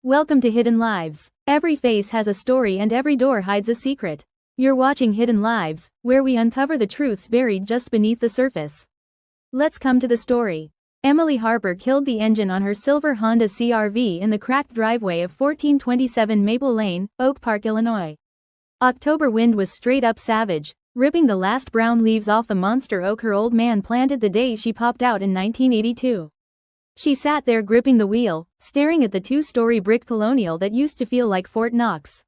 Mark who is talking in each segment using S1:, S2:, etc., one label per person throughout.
S1: Welcome to Hidden Lives. Every face has a story and every door hides a secret. You're watching Hidden Lives, where we uncover the truths buried just beneath the surface. Let's come to the story. Emily Harper killed the engine on her silver Honda CR-V in the cracked driveway of 1427 Maple Lane, Oak Park, Illinois. October wind was straight up savage, ripping the last brown leaves off the monster oak her old man planted the day she popped out in 1982. She sat there gripping the wheel, staring at the two-story brick colonial that used to feel like Fort Knox.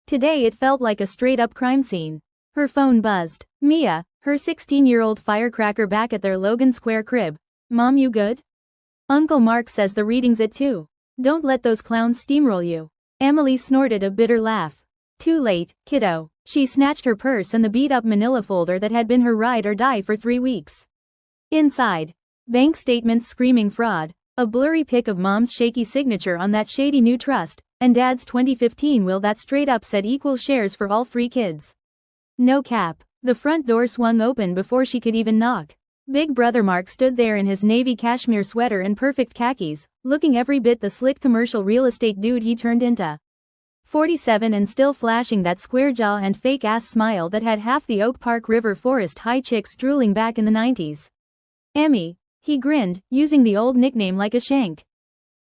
S1: Today it felt like a straight-up crime scene. Her phone buzzed. Mia, her 16-year-old firecracker back at their Logan Square crib. Mom, you good? Uncle Mark says the reading's at 2. Don't let those clowns steamroll you. Emily snorted a bitter laugh. Too late, kiddo. She snatched her purse and the beat-up manila folder that had been her ride or die for 3 weeks. Inside, bank statements screaming fraud, a blurry pic of Mom's shaky signature on that shady new trust, and Dad's 2015 will that straight up said equal shares for all 3 kids. No cap. The front door swung open before she could even knock. Big Brother Mark stood there in his navy cashmere sweater and perfect khakis, looking every bit the slick commercial real estate dude he turned into. 47 and still flashing that square jaw and fake-ass smile that had half the Oak Park River Forest High chicks drooling back in the 90s. Emmy. He grinned, using the old nickname like a shank.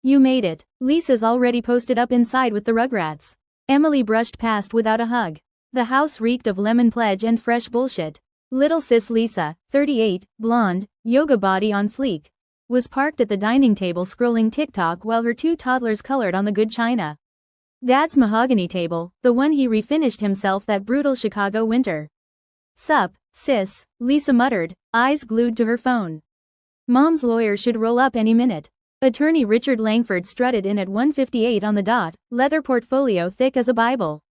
S1: You made it. Lisa's already posted up inside with the Rugrats. Emily brushed past without a hug. The house reeked of lemon pledge and fresh bullshit. Little sis Lisa, 38, blonde, yoga body on fleek, was parked at the dining table scrolling TikTok while her 2 toddlers colored on the good china. Dad's mahogany table, the one he refinished himself that brutal Chicago winter. Sup, sis, Lisa muttered, eyes glued to her phone. Mom's lawyer should roll up any minute. Attorney Richard Langford strutted in at 1:58 on the dot, leather portfolio thick as a Bible.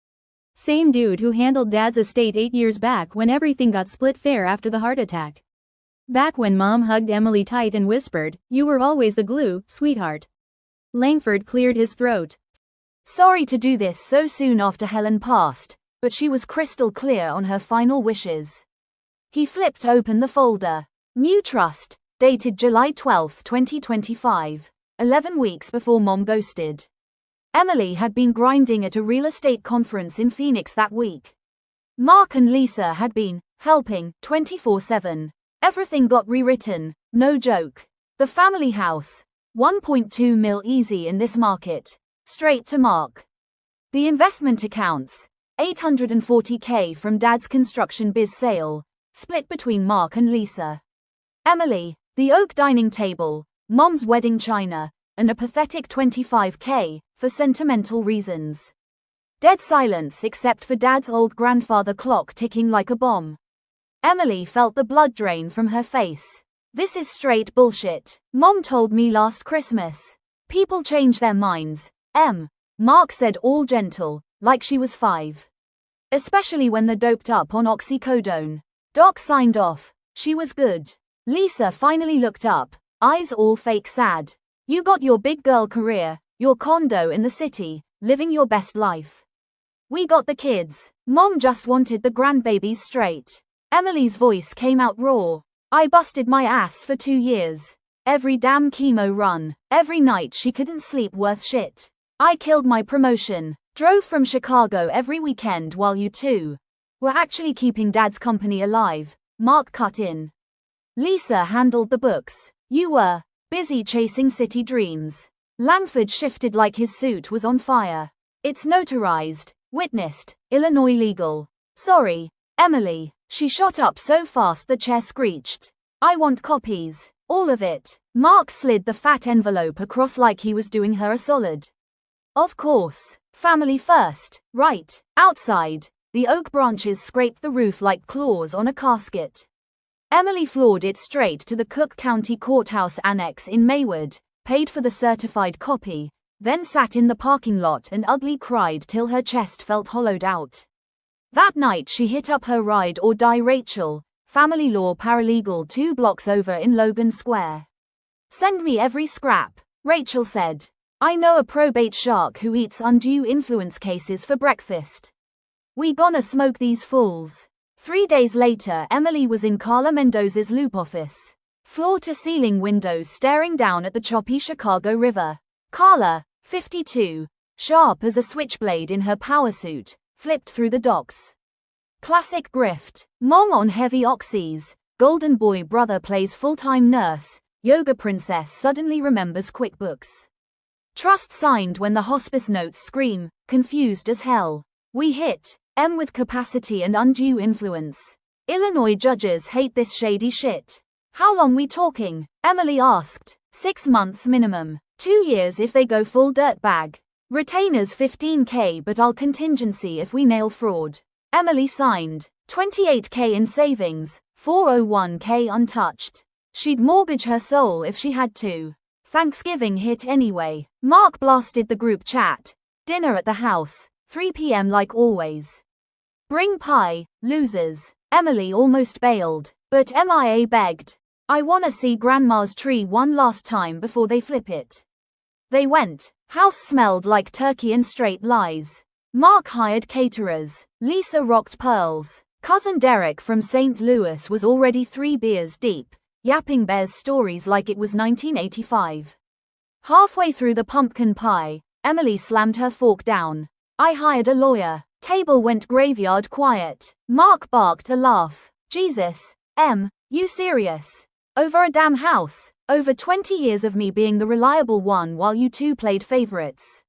S1: Same dude who handled Dad's estate 8 years back when everything got split fair after the heart attack. Back when Mom hugged Emily tight and whispered, "You were always the glue, sweetheart." Langford cleared his throat.
S2: Sorry to do this so soon after Helen passed, but she was crystal clear on her final wishes. He flipped open the folder. New trust, dated July 12, 2025, 11 weeks before Mom ghosted. Emily had been grinding at a real estate conference in Phoenix that week. Mark and Lisa had been helping 24/7. Everything got rewritten, no joke. The family house, 1.2 mil easy in this market, straight to Mark. The investment accounts, $840K from Dad's construction biz sale, split between Mark and Lisa. Emily, the oak dining table, Mom's wedding china, and a pathetic $25K, for sentimental reasons. Dead silence except for Dad's old grandfather clock ticking like a bomb. Emily felt the blood drain from her face. This is straight bullshit. Mom told me last Christmas. People change their minds, Mark said all gentle, like she was 5. Especially when they're doped up on oxycodone. Doc signed off. She was good. Lisa finally looked up, eyes all fake sad. You got your big girl career, your condo in the city, living your best life. We got the kids. Mom just wanted the grandbabies straight. Emily's voice came out raw. I busted my ass for 2 years. Every damn chemo run, every night she couldn't sleep worth shit. I killed my promotion, drove from Chicago every weekend while you two were actually keeping Dad's company alive, Mark cut in. Lisa handled the books. You were busy chasing city dreams. Langford shifted like his suit was on fire. It's notarized, witnessed, Illinois legal. Sorry, Emily. She shot up so fast the chair screeched. I want copies, all of it. Mark slid the fat envelope across like he was doing her a solid. Of course, family first, right? Outside, the oak branches scraped the roof like claws on a casket. Emily floored it straight to the Cook County Courthouse Annex in Maywood, paid for the certified copy, then sat in the parking lot and ugly cried till her chest felt hollowed out. That night she hit up her ride or die Rachel, family law paralegal 2 blocks over in Logan Square. Send me every scrap, Rachel said. I know a probate shark who eats undue influence cases for breakfast. We gonna smoke these fools. 3 days later Emily was in Carla Mendoza's loop office. Floor-to-ceiling windows staring down at the choppy Chicago River. Carla, 52. Sharp as a switchblade in her power suit, flipped through the docks. Classic grift. Mom on heavy oxys. Golden boy brother plays full-time nurse. Yoga princess suddenly remembers QuickBooks. Trust signed when the hospice notes scream, confused as hell. We hit M with capacity and undue influence. Illinois judges hate this shady shit. How long we talking? Emily asked. 6 months minimum. 2 years if they go full dirtbag. Retainers $15K but I'll contingency if we nail fraud. Emily signed. $28K in savings, $401K untouched. She'd mortgage her soul if she had to. Thanksgiving hit anyway. Mark blasted the group chat. Dinner at the house, 3 p.m. like always. Bring pie, losers. Emily almost bailed, but MIA begged. I wanna see grandma's tree one last time before they flip it. They went. House smelled like turkey and straight lies. Mark hired caterers. Lisa rocked pearls. Cousin Derek from St. Louis was already 3 beers deep, yapping Bears stories like it was 1985. Halfway through the pumpkin pie, Emily slammed her fork down. I hired a lawyer. Table went graveyard quiet. Mark barked a laugh. Jesus, Em, you serious? Over a damn house? Over 20 years of me being the reliable one while you two played favorites.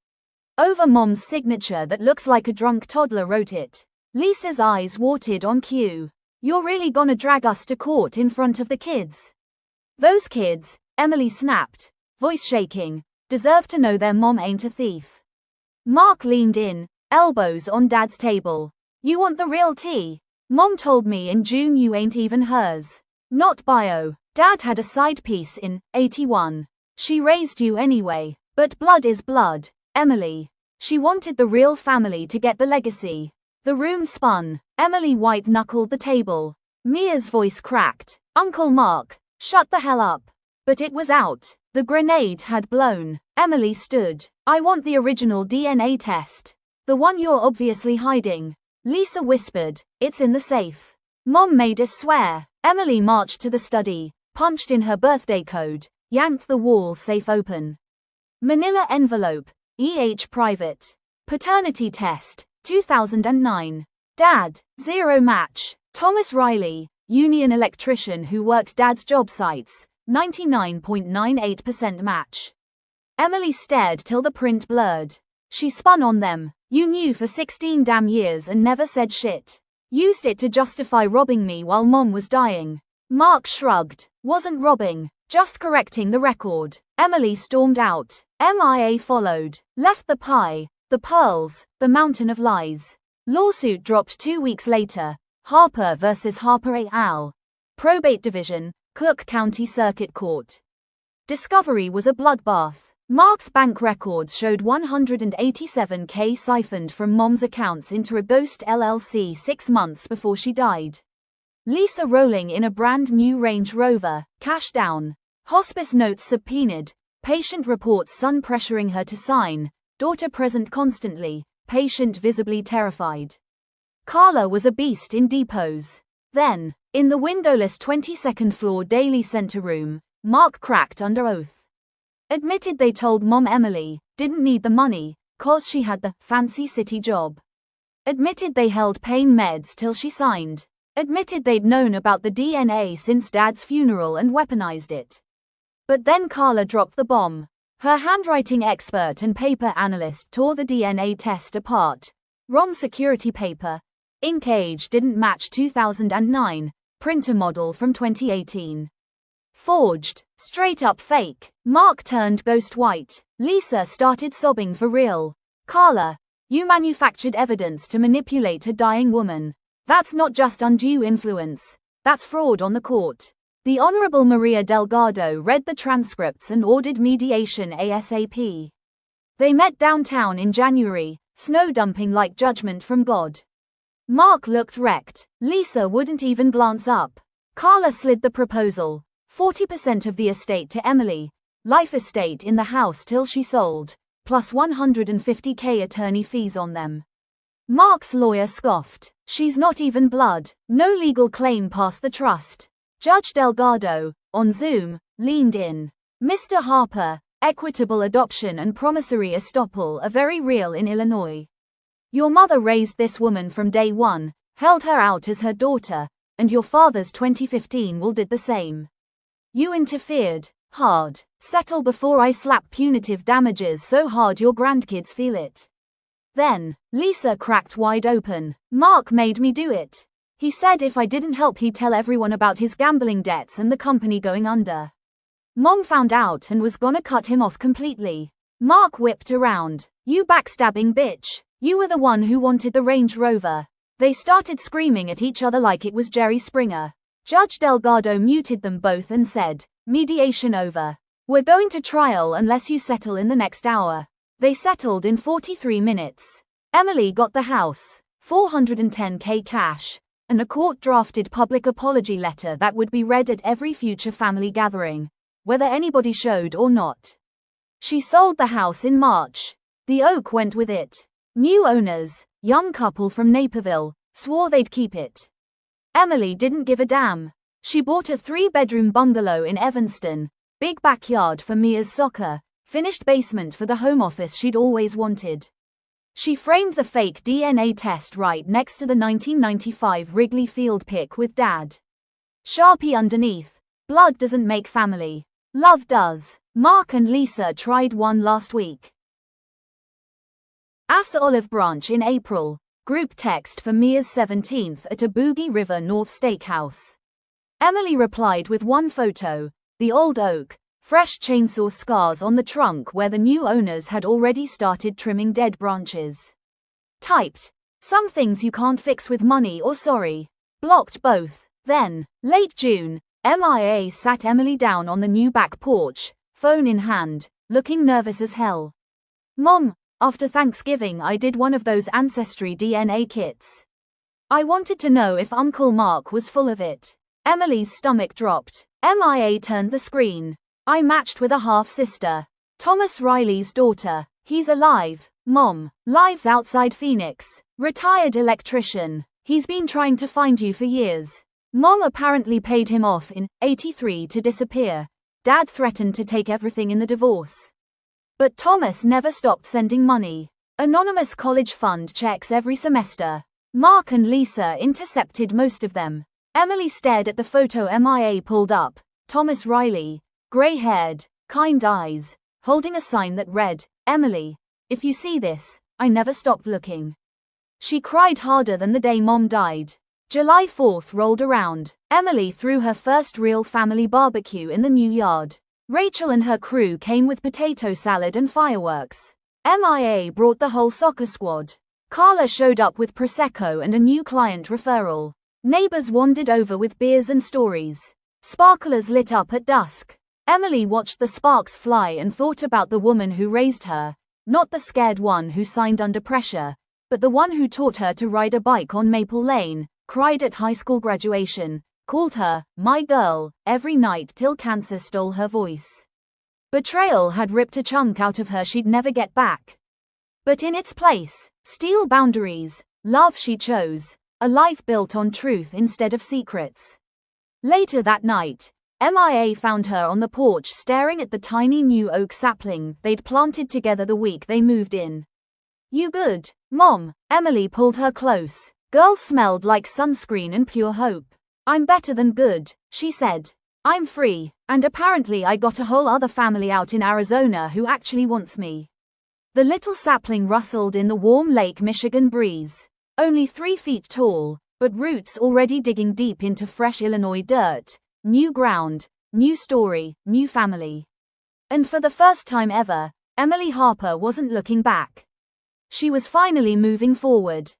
S2: Over Mom's signature that looks like a drunk toddler wrote it. Lisa's eyes watered on cue. You're really gonna drag us to court in front of the kids? Those kids, Emily snapped, voice shaking, deserve to know their mom ain't a thief. Mark leaned in, elbows on Dad's table. You want the real tea? Mom told me in June you ain't even hers. Not bio. Dad had a side piece in 81. She raised you anyway, but blood is blood, Emily. She wanted the real family to get the legacy. The room spun. Emily white-knuckled the table. Mia's voice cracked. Uncle Mark, shut the hell up. But it was out. The grenade had blown. Emily stood. I want the original DNA test. The one you're obviously hiding. Lisa whispered, it's in the safe. Mom made us swear. Emily marched to the study, punched in her birthday code, yanked the wall safe open. Manila envelope, private. Paternity test, 2009. Dad, 0 match. Thomas Riley, union electrician who worked Dad's job sites, 99.98% match. Emily stared till the print blurred. She spun on them. You knew for 16 damn years and never said shit. Used it to justify robbing me while Mom was dying. Mark shrugged. Wasn't robbing, just correcting the record. Emily stormed out. MIA followed. Left the pie, the pearls, the mountain of lies. Lawsuit dropped 2 weeks later. Harper versus Harper et al. Probate Division, Cook County Circuit Court. Discovery was a bloodbath. Mark's bank records showed $187K siphoned from Mom's accounts into a ghost LLC 6 months before she died. Lisa rolling in a brand new Range Rover, cash down. Hospice notes subpoenaed. Patient reports son pressuring her to sign. Daughter present constantly. Patient visibly terrified. Carla was a beast in depots. Then, in the windowless 22nd floor daily center room, Mark cracked under oath. Admitted they told Mom Emily didn't need the money, cause she had the fancy city job. Admitted they held pain meds till she signed. Admitted they'd known about the DNA since Dad's funeral and weaponized it. But then Carla dropped the bomb. Her handwriting expert and paper analyst tore the DNA test apart. Wrong security paper. Ink age didn't match 2009. Printer model from 2018. Forged. Straight up fake. Mark turned ghost white. Lisa started sobbing for real. Carla, you manufactured evidence to manipulate a dying woman. That's not just undue influence. That's fraud on the court. The Honorable Maria Delgado read the transcripts and ordered mediation ASAP. They met downtown in January, snow dumping like judgment from God. Mark looked wrecked. Lisa wouldn't even glance up. Carla slid the proposal. 40% of the estate to Emily, life estate in the house till she sold, plus $150K attorney fees on them. Mark's lawyer scoffed. She's not even blood. No legal claim past the trust. Judge Delgado, on Zoom, leaned in. Mr. Harper, equitable adoption and promissory estoppel are very real in Illinois. Your mother raised this woman from day one, held her out as her daughter, and your father's 2015 will did the same. You interfered, hard. Settle before I slap punitive damages so hard your grandkids feel it. Then, Lisa cracked wide open. Mark made me do it. He said if I didn't help he'd tell everyone about his gambling debts and the company going under. Mom found out and was gonna cut him off completely. Mark whipped around. You backstabbing bitch. You were the one who wanted the Range Rover. They started screaming at each other like it was Jerry Springer. Judge Delgado muted them both and said, mediation over. We're going to trial unless you settle in the next hour. They settled in 43 minutes. Emily got the house, $410K cash, and a court-drafted public apology letter that would be read at every future family gathering, whether anybody showed or not. She sold the house in March. The Oak went with it. New owners, young couple from Naperville, swore they'd keep it. Emily didn't give a damn. She bought a 3-bedroom bungalow in Evanston, big backyard for Mia's soccer, finished basement for the home office she'd always wanted. She framed the fake DNA test right next to the 1995 Wrigley Field pic with Dad. Sharpie underneath. Blood doesn't make family. Love does. Mark and Lisa tried one last week. Asa Olive Branch in April. Group text for Mia's 17th at a Boogie River North Steakhouse. Emily replied with one photo, the old oak, fresh chainsaw scars on the trunk where the new owners had already started trimming dead branches. Typed, some things you can't fix with money or sorry. Blocked both. Then, late June, MIA sat Emily down on the new back porch, phone in hand, looking nervous as hell. Mom, after Thanksgiving I did one of those Ancestry DNA kits. I wanted to know if Uncle Mark was full of it. Emily's stomach dropped. MIA turned the screen. I matched with a half-sister. Thomas Riley's daughter. He's alive. Mom. Lives outside Phoenix. Retired electrician. He's been trying to find you for years. Mom apparently paid him off in '83 to disappear. Dad threatened to take everything in the divorce. But Thomas never stopped sending money. Anonymous college fund checks every semester. Mark and Lisa intercepted most of them. Emily stared at the photo MIA pulled up. Thomas Riley, gray-haired, kind eyes, holding a sign that read, Emily, if you see this, I never stopped looking. She cried harder than the day Mom died. July 4th rolled around. Emily threw her first real family barbecue in the new yard. Rachel and her crew came with potato salad and fireworks. MIA brought the whole soccer squad. Carla showed up with Prosecco and a new client referral. Neighbors wandered over with beers and stories. Sparklers lit up at dusk. Emily watched the sparks fly and thought about the woman who raised her, not the scared one who signed under pressure, but the one who taught her to ride a bike on Maple Lane, cried at high school graduation, called her, my girl, every night till cancer stole her voice. Betrayal had ripped a chunk out of her she'd never get back. But in its place, steel boundaries, love she chose, a life built on truth instead of secrets. Later that night, MIA found her on the porch staring at the tiny new oak sapling they'd planted together the week they moved in. You good, Mom? Emily pulled her close. Girl smelled like sunscreen and pure hope. I'm better than good, she said. I'm free, and apparently I got a whole other family out in Arizona who actually wants me. The little sapling rustled in the warm Lake Michigan breeze. Only 3 feet tall, but roots already digging deep into fresh Illinois dirt. New ground, new story, new family. And for the first time ever, Emily Harper wasn't looking back. She was finally moving forward.